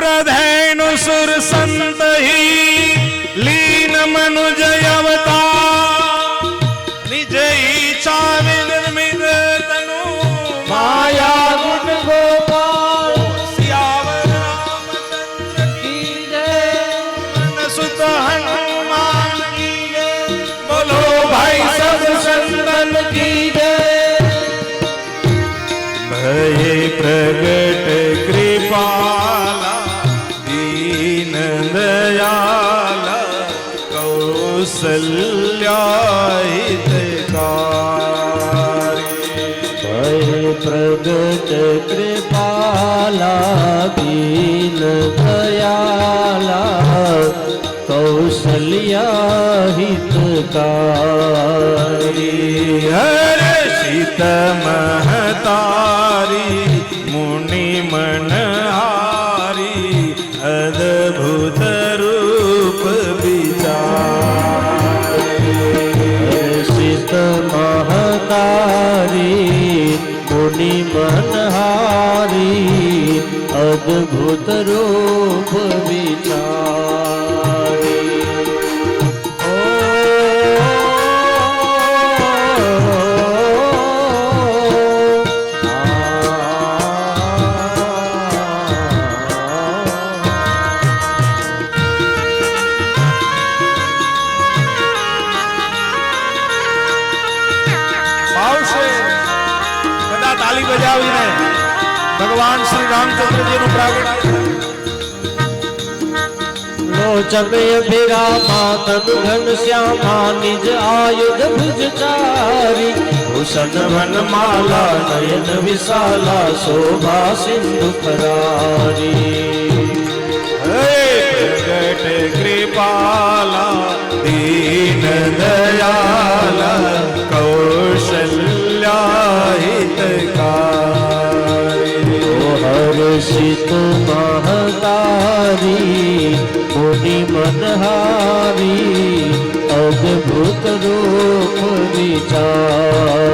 सुरधैनु सुर संत ही लीन मनुज अवतार निज इच्छा निर्मित तनु माया गुण गोपाल सियावर रामचंद्र की जय सुत हनुमान की जय बोलो भाई सब संतन की जय। भय प्रगट कृपाला दीन दयाला कौसल्या हितकारी। भय प्रगट कृपाला दीन दयाला कौसल्या हितकारी। हर्षित महतारी मुनि मनहारी अद्भुत रूप विचारी। हर्षित महतारी मुनि मनहारी अद्भुत रूप विचारी। भगवान श्री रामचंद्र जी नु प्रागट लोचन अभिरामा तनु घन श्यामा निज आयुध भुजचारी। भूषण वन माला नयन विशाला शोभा सिंधु करारी। प्रगट कृपाला दीन दयाला कौशल्या हितकारी। हर्षित महतारी मुनि मनहारी अद्भुत रूप विचारी।